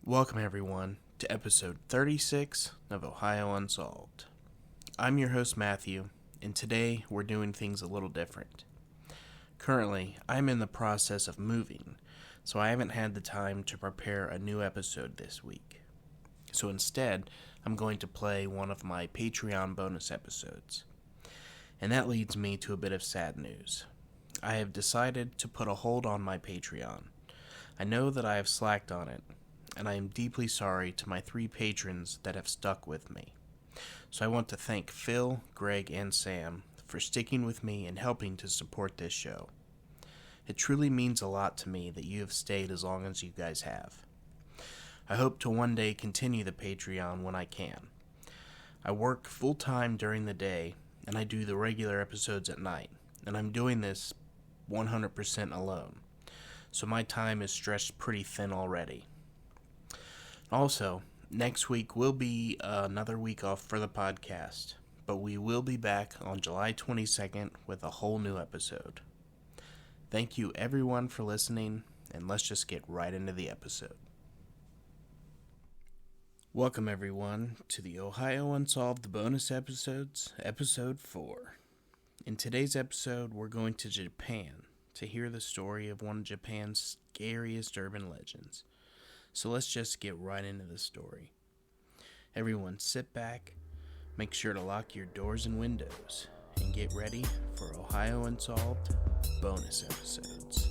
Welcome, everyone, to episode 36 of Ohio Unsolved. I'm your host, Matthew, and today we're doing things a little different. Currently, I'm in the process of moving, so I haven't had the time to prepare a new episode this week. So instead, I'm going to play one of my Patreon bonus episodes. And that leads me to a bit of sad news. I have decided to put a hold on my Patreon. I know that I have slacked on it, and I am deeply sorry to my 3 patrons that have stuck with me. So I want to thank Phil, Greg, and Sam for sticking with me and helping to support this show. It truly means a lot to me that you have stayed as long as you guys have. I hope to one day continue the Patreon when I can. I work full-time during the day, and I do the regular episodes at night, and I'm doing this 100% alone, so my time is stretched pretty thin already. Also, next week will be another week off for the podcast, but we will be back on July 22nd with a whole new episode. Thank you everyone for listening, and let's just get right into the episode. Welcome everyone to the Ohio Unsolved bonus episodes, episode 4. In today's episode, we're going to Japan to hear the story of one of Japan's scariest urban legends. So let's just get right into the story. Everyone sit back, make sure to lock your doors and windows, and get ready for Ohio Unsolved bonus episodes.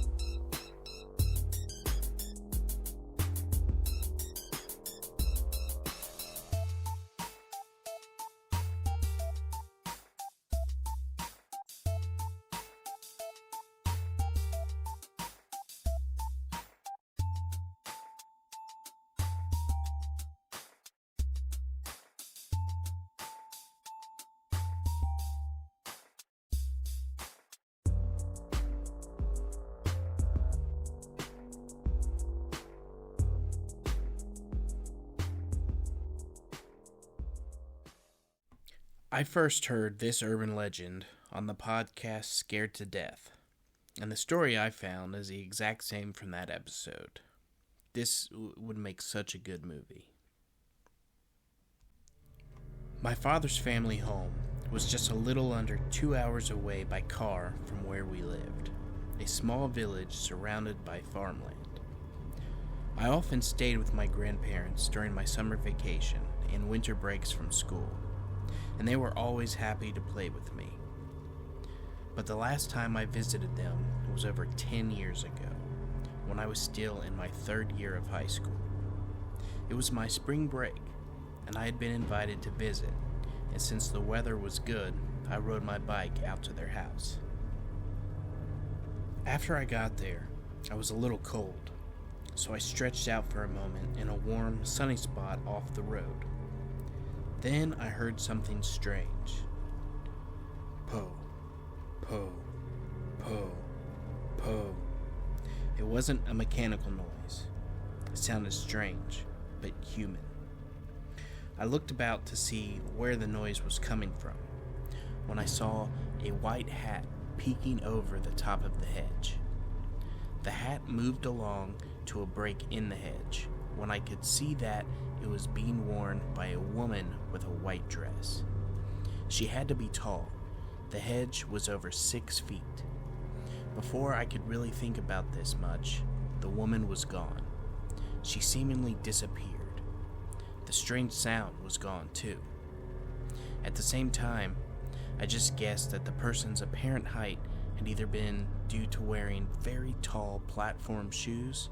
I first heard this urban legend on the podcast Scared to Death, and the story I found is the exact same from that episode. This would make such a good movie. My father's family home was just a little under 2 hours away by car from where we lived, a small village surrounded by farmland. I often stayed with my grandparents during my summer vacation and winter breaks from school, and they were always happy to play with me. But the last time I visited them was over 10 years ago, when I was still in my 3rd year of high school. It was my spring break, and I had been invited to visit, and since the weather was good, I rode my bike out to their house. After I got there, I was a little cold, so I stretched out for a moment in a warm, sunny spot off the road. Then I heard something strange. Po, po, po, po. It wasn't a mechanical noise. It sounded strange, but human. I looked about to see where the noise was coming from, when I saw a white hat peeking over the top of the hedge. The hat moved along to a break in the hedge, when I could see that it was being worn by a woman with a white dress. She had to be tall. The hedge was over 6 feet. Before I could really think about this much, the woman was gone. She seemingly disappeared. The strange sound was gone too. At the same time, I just guessed that the person's apparent height had either been due to wearing very tall platform shoes,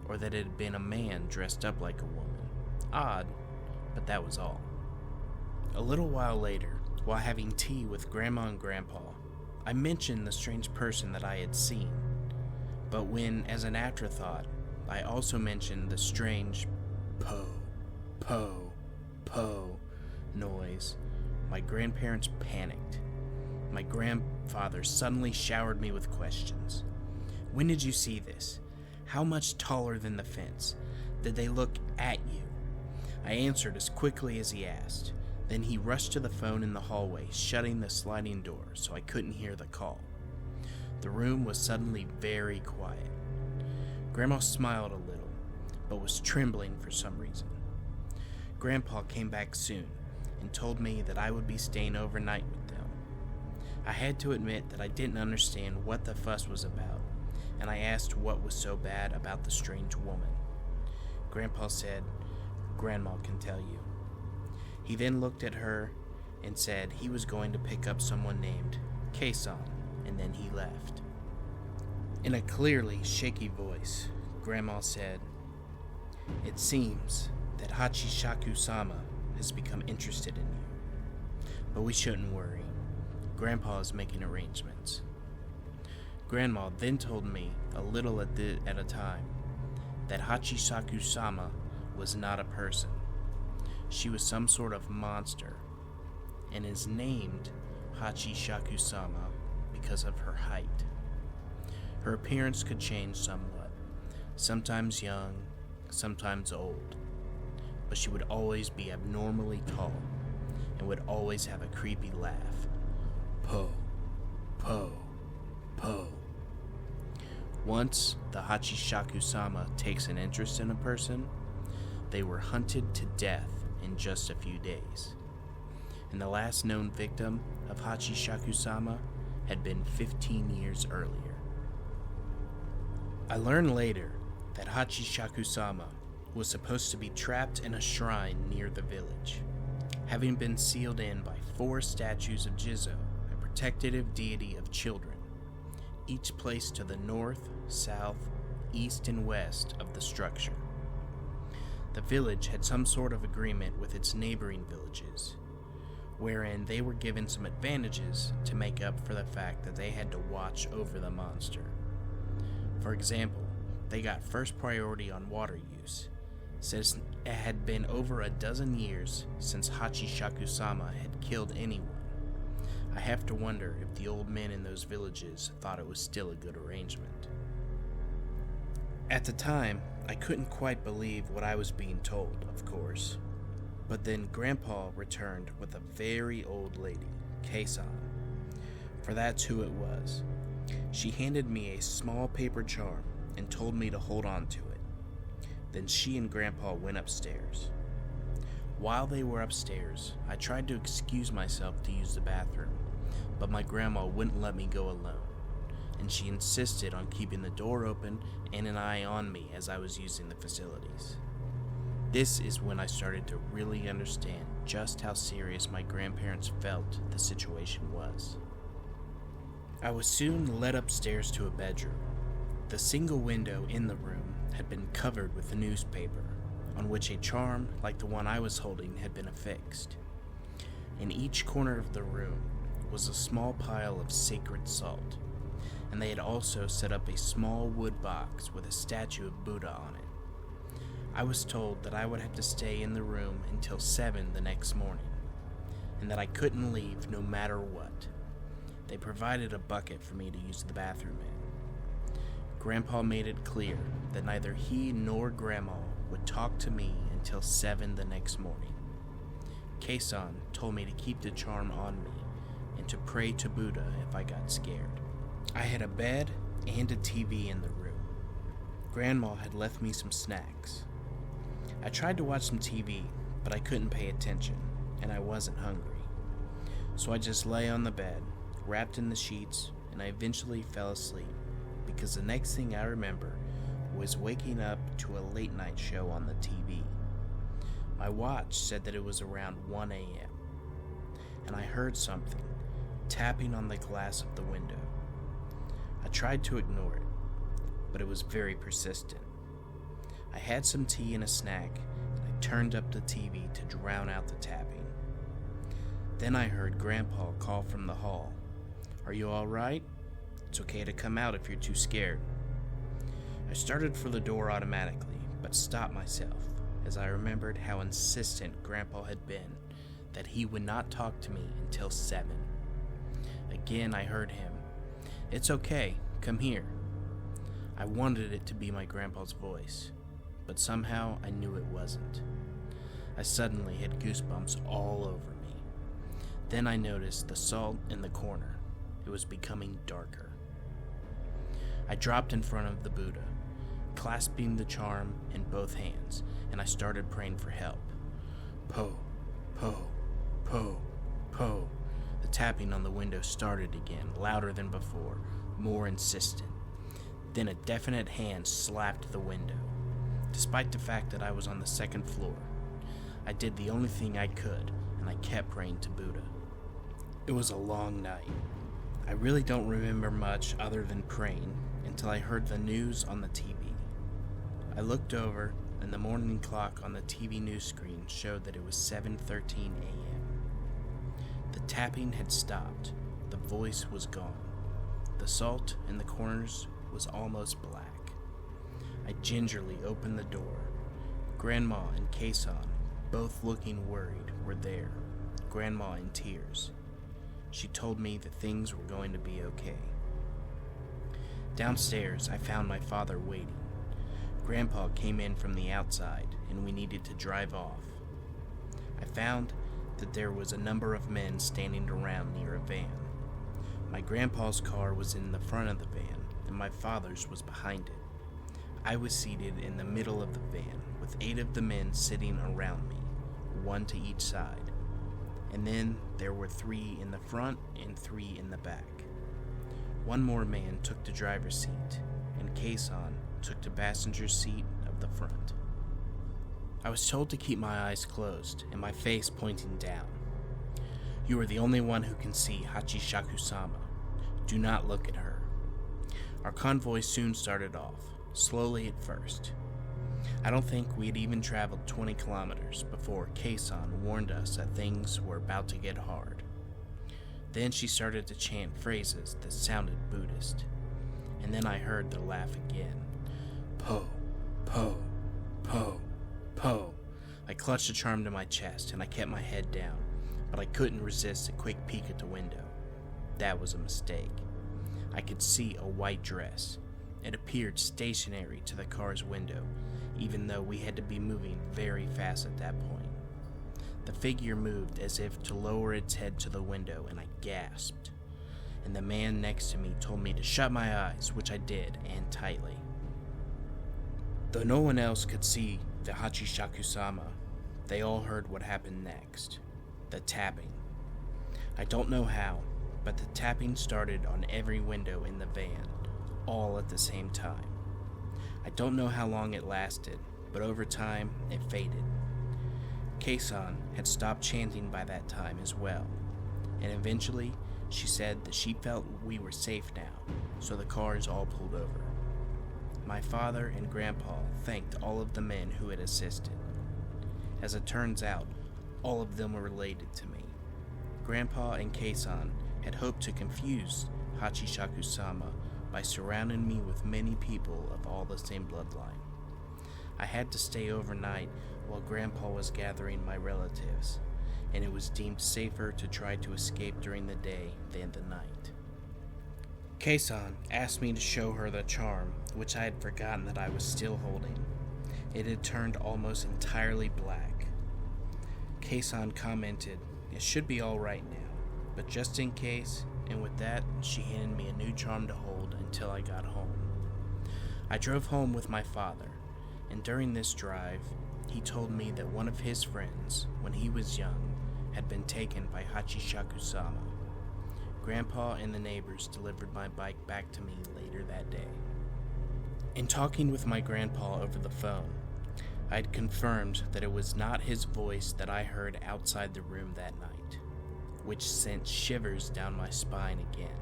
or that it had been a man dressed up like a woman. Odd, but that was all. A little while later, while having tea with Grandma and Grandpa, I mentioned the strange person that I had seen. But when, as an afterthought, I also mentioned the strange po, po, po noise, my grandparents panicked. My grandfather suddenly showered me with questions. When did you see this? How much taller than the fence? Did they look at you? I answered as quickly as he asked. Then he rushed to the phone in the hallway, shutting the sliding door so I couldn't hear the call. The room was suddenly very quiet. Grandma smiled a little, but was trembling for some reason. Grandpa came back soon and told me that I would be staying overnight with them. I had to admit that I didn't understand what the fuss was about, and I asked what was so bad about the strange woman. Grandpa said, "Grandma can tell you." He then looked at her and said he was going to pick up someone named Keisan, and then he left. In a clearly shaky voice, Grandma said, "It seems that Hachishaku-sama has become interested in you. But we shouldn't worry. Grandpa is making arrangements." Grandma then told me, a little at a time, that Hachishaku-sama was not a person. She was some sort of monster, and is named Hachishaku-sama because of her height. Her appearance could change somewhat, sometimes young, sometimes old, but she would always be abnormally tall and would always have a creepy laugh. Po, po, po. Once the Hachishaku-sama takes an interest in a person, they were hunted to death in just a few days. And the last known victim of Hachishaku-sama had been 15 years earlier. I learned later that Hachishaku-sama was supposed to be trapped in a shrine near the village, having been sealed in by 4 statues of Jizo, a protective deity of children, each placed to the north, south, east, and west of the structure. The village had some sort of agreement with its neighboring villages, wherein they were given some advantages to make up for the fact that they had to watch over the monster. For example, they got first priority on water use, since it had been over a dozen years since Hachishaku-sama had killed anyone. I have to wonder if the old men in those villages thought it was still a good arrangement. At the time, I couldn't quite believe what I was being told, of course. But then Grandpa returned with a very old lady, Keisan, for that's who it was. She handed me a small paper charm and told me to hold on to it. Then she and Grandpa went upstairs. While they were upstairs, I tried to excuse myself to use the bathroom, but my grandma wouldn't let me go alone, and she insisted on keeping the door open and an eye on me as I was using the facilities. This is when I started to really understand just how serious my grandparents felt the situation was. I was soon led upstairs to a bedroom. The single window in the room had been covered with a newspaper, on which a charm like the one I was holding had been affixed. In each corner of the room was a small pile of sacred salt, and they had also set up a small wood box with a statue of Buddha on it. I was told that I would have to stay in the room until 7 the next morning, and that I couldn't leave no matter what. They provided a bucket for me to use the bathroom in. Grandpa made it clear that neither he nor Grandma would talk to me until 7 the next morning. Keisan told me to keep the charm on me and to pray to Buddha if I got scared. I had a bed and a TV in the room. Grandma had left me some snacks. I tried to watch some TV, but I couldn't pay attention, and I wasn't hungry. So I just lay on the bed, wrapped in the sheets, and I eventually fell asleep, because the next thing I remember was waking up to a late night show on the TV. My watch said that it was around 1 a.m., and I heard something tapping on the glass of the window. I tried to ignore it, but it was very persistent. I had some tea and a snack, and I turned up the TV to drown out the tapping. Then I heard Grandpa call from the hall, "Are you all right? It's okay to come out if you're too scared." I started for the door automatically, but stopped myself as I remembered how insistent Grandpa had been that he would not talk to me until 7. Again I heard him, "It's okay, come here." I wanted it to be my grandpa's voice, but somehow I knew it wasn't. I suddenly had goosebumps all over me. Then I noticed the salt in the corner. It was becoming darker. I dropped in front of the Buddha, clasping the charm in both hands, and I started praying for help. Po, po, po, po. The tapping on the window started again, louder than before, more insistent. Then a definite hand slapped the window. Despite the fact that I was on the second floor, I did the only thing I could, and I kept praying to Buddha. It was a long night. I really don't remember much other than praying until I heard the news on the TV. I looked over, and the morning clock on the TV news screen showed that it was 7:13 a.m. The tapping had stopped. The voice was gone. The salt in the corners was almost black. I gingerly opened the door. Grandma and Kason, both looking worried, were there. Grandma in tears. She told me that things were going to be okay. Downstairs, I found my father waiting. Grandpa came in from the outside, and we needed to drive off. I found that there was a number of men standing around near a van. My grandpa's car was in the front of the van, and my father's was behind it. I was seated in the middle of the van, with 8 of the men sitting around me, 1 to each side. And then there were 3 in the front and 3 in the back. One more man took the driver's seat, and Kason took the passenger seat of the front. I was told to keep my eyes closed and my face pointing down. You are the only one who can see Hachishaku-sama. Do not look at her. Our convoy soon started off, slowly at first. I don't think we had even traveled 20 kilometers before Kason warned us that things were about to get hard. Then she started to chant phrases that sounded Buddhist, and then I heard the laugh again. Po, po, po, po. I clutched the charm to my chest and I kept my head down, but I couldn't resist a quick peek at the window. That was a mistake. I could see a white dress. It appeared stationary to the car's window, even though we had to be moving very fast at that point. The figure moved as if to lower its head to the window, and I gasped. And the man next to me told me to shut my eyes, which I did, and tightly. Though no one else could see the Hachishaku-sama, they all heard what happened next. The tapping. I don't know how, but the tapping started on every window in the van, all at the same time. I don't know how long it lasted, but over time it faded. Kason had stopped chanting by that time as well, and eventually she said that she felt we were safe now, so the cars all pulled over. My father and Grandpa thanked all of the men who had assisted. As it turns out, all of them were related to me. Grandpa and Kason had hoped to confuse Hachishaku-sama by surrounding me with many people of all the same bloodline. I had to stay overnight while Grandpa was gathering my relatives, and it was deemed safer to try to escape during the day than the night. Kason asked me to show her the charm, which I had forgotten that I was still holding. It had turned almost entirely black. Kason commented, "It should be all right now, but just in case," and with that, she handed me a new charm to hold until I got home. I drove home with my father, and during this drive, he told me that one of his friends, when he was young, had been taken by Hachishaku-sama. Grandpa and the neighbors delivered my bike back to me later that day. In talking with my grandpa over the phone, I had confirmed that it was not his voice that I heard outside the room that night, which sent shivers down my spine again.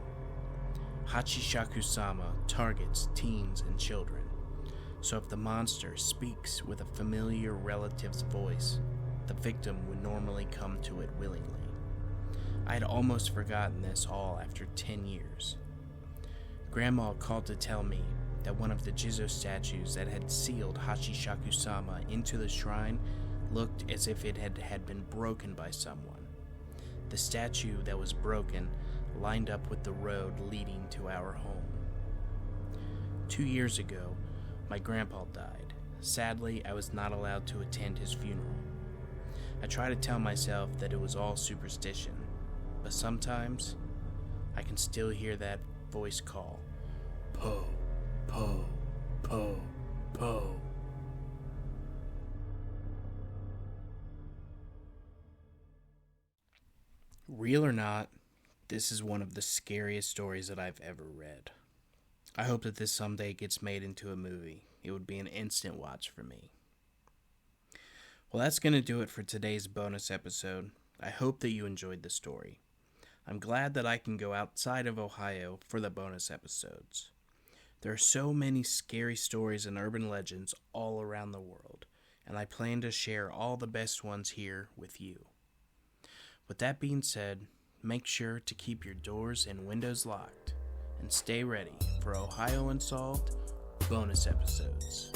Hachishaku-sama targets teens and children, so if the monster speaks with a familiar relative's voice, the victim would normally come to it willingly. I had almost forgotten this all after 10 years. Grandma called to tell me that one of the Jizo statues that had sealed Hachishaku-sama into the shrine looked as if it had been broken by someone. The statue that was broken lined up with the road leading to our home. 2 years ago, my grandpa died. Sadly, I was not allowed to attend his funeral. I try to tell myself that it was all superstition, but sometimes I can still hear that voice call, Po, Po, Po, Poe. Real or not, this is one of the scariest stories that I've ever read. I hope that this someday gets made into a movie. It would be an instant watch for me. Well, that's going to do it for today's bonus episode. I hope that you enjoyed the story. I'm glad that I can go outside of Ohio for the bonus episodes. There are so many scary stories and urban legends all around the world, and I plan to share all the best ones here with you. With that being said, make sure to keep your doors and windows locked, and stay ready for Ohio Unsolved bonus episodes.